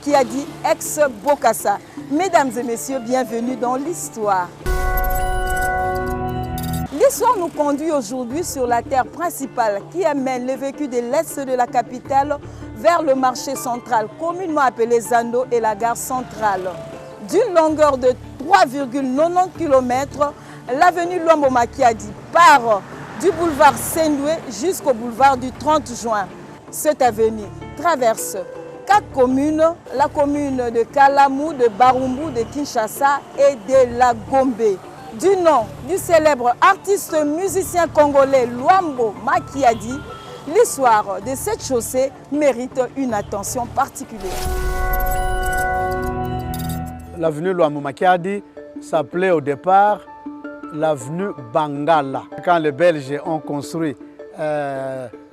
Makiadi, ex-Bokassa. Mesdames et messieurs, bienvenue dans l'histoire. L'histoire nous conduit aujourd'hui sur la terre principale qui amène le vécu de l'est de la capitale vers le marché central, communément appelé Zando et la gare centrale. D'une longueur de 3,90 km, l'avenue Luambo Makiadi part du boulevard Sendoué jusqu'au boulevard du 30 juin. Cette avenue traverse 4 communes, la commune de Kalamou, de Barumbu, de Kinshasa et de la Gombe. Du nom du célèbre artiste musicien congolais Luambo Makiadi, l'histoire de cette chaussée mérite une attention particulière. L'avenue Luambo Makiadi s'appelait au départ l'avenue Bangala. Quand les Belges ont construit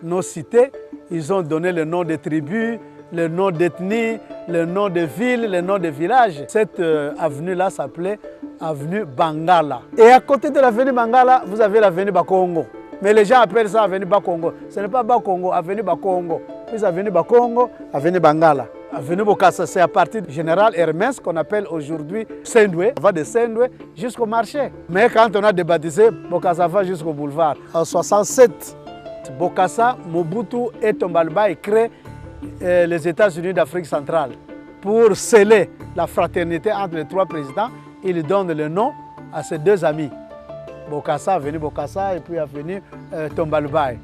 nos cités, ils ont donné le nom des tribus, le nom d'ethnie, le nom de villes, le nom de villages. Cette avenue-là s'appelait avenue Bangala. Et à côté de l'avenue Bangala, vous avez l'avenue Bakongo. Mais les gens appellent ça avenue Bakongo. Ce n'est pas Bakongo, avenue Bakongo. Puis avenue Bakongo, avenue Bangala. Avenue Bokassa, c'est à partir du général Hermès qu'on appelle aujourd'hui Sendoué. On va de Sendoué jusqu'au marché. Mais quand on a débaptisé, Bokassa va jusqu'au boulevard. En 67, Bokassa, Mobutu et Tombalbaye créent les États-Unis d'Afrique centrale. Pour sceller la fraternité entre les trois présidents, il donne le nom à ses deux amis. Bokassa, avenue Bokassa et puis avenue Tombalbaye.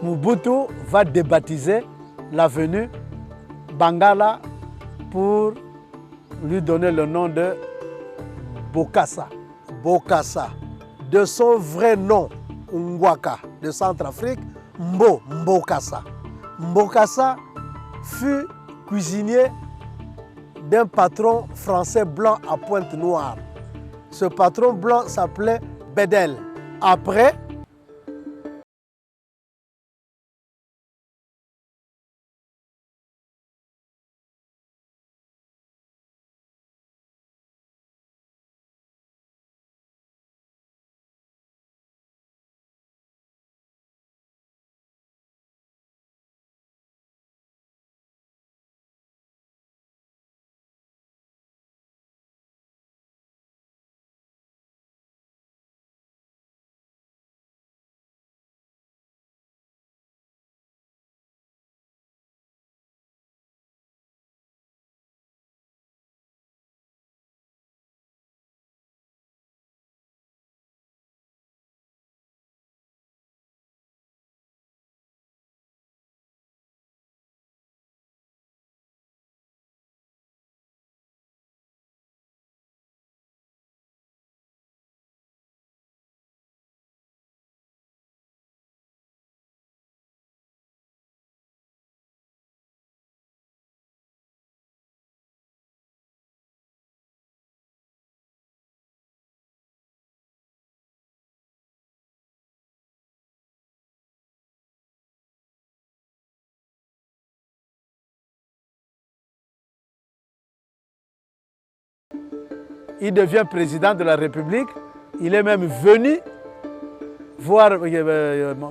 Mobutu va débaptiser l'avenue Bangala pour lui donner le nom de Bokassa. Bokassa, de son vrai nom, Ngwaka, de Centrafrique, Mbokassa. Mbokassa fut cuisinier d'un patron français blanc à pointe noire. Ce patron blanc s'appelait Bedel. Après, il devient président de la République. Il est même venu voir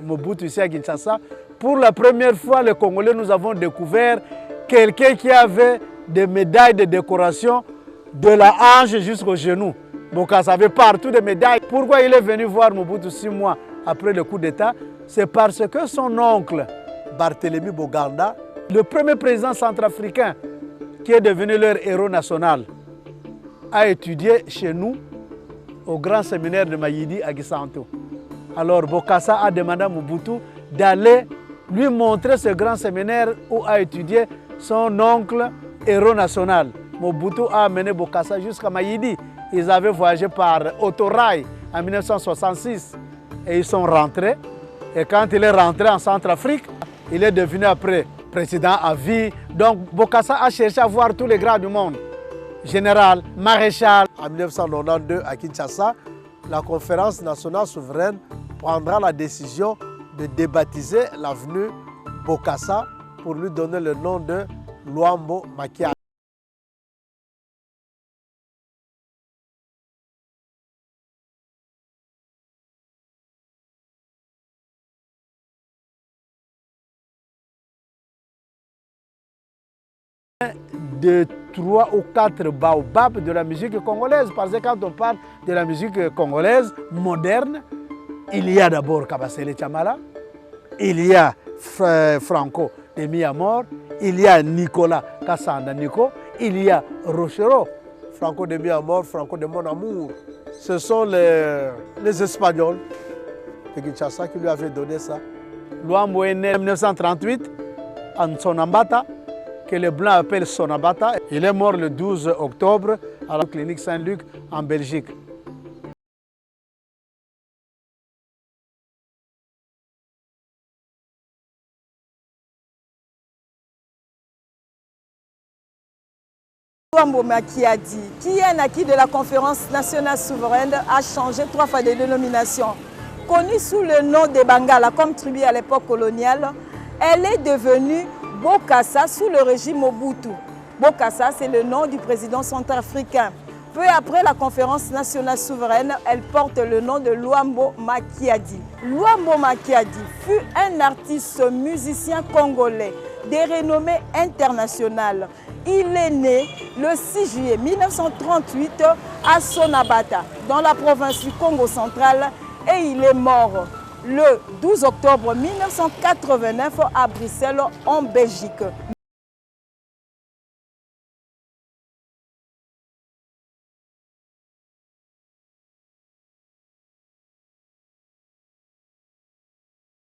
Mobutu ici à Kinshasa. Pour la première fois, les Congolais, nous avons découvert quelqu'un qui avait des médailles de décoration de la hanche jusqu'au genou. Bokassa avait partout des médailles. Pourquoi il est venu voir Mobutu 6 mois après le coup d'État? C'est parce que son oncle, Barthélemy Boganda, le premier président centrafricain qui est devenu leur héros national, a étudié chez nous au grand séminaire de Mayidi à Gisanto. Alors Bokassa a demandé à Mobutu d'aller lui montrer ce grand séminaire où a étudié son oncle héros national. Mobutu a amené Bokassa jusqu'à Mayidi. Ils avaient voyagé par autorail en 1966 et ils sont rentrés. Et quand il est rentré en Centrafrique, il est devenu après président à vie. Donc Bokassa a cherché à voir tous les grands du monde. Général, maréchal. En 1992, à Kinshasa, la conférence nationale souveraine prendra la décision de débaptiser l'avenue Bokassa pour lui donner le nom de Luambo Makiadi. de 3 ou 4 baobabs de la musique congolaise. Parce que quand on parle de la musique congolaise moderne, il y a d'abord Kabasele Chamala, il y a Franco de Miamor, il y a Nicolas Kassanda Nico, il y a Rochero, Franco de Miamor, Franco de Mon Amour. Ce sont les Espagnols de Kinshasa qui lui avaient donné ça. Luambo est né en 1938 en Sonambata, que les Blancs appellent Sonambata. Il est mort le 12 octobre à la clinique Saint-Luc en Belgique. Luambo Makiadi, qui est un acquis de la conférence nationale souveraine, a changé 3 fois de dénomination. Connue sous le nom de Bangala comme tribu à l'époque coloniale, elle est devenue Bokassa sous le régime Mobutu. Bokassa, c'est le nom du président centrafricain. Peu après la conférence nationale souveraine, elle porte le nom de Luambo Makiadi. Luambo Makiadi fut un artiste musicien congolais de renommée internationale. Il est né le 6 juillet 1938 à Sonabata, dans la province du Congo central, et il est mort le 12 octobre 1989 à Bruxelles, en Belgique.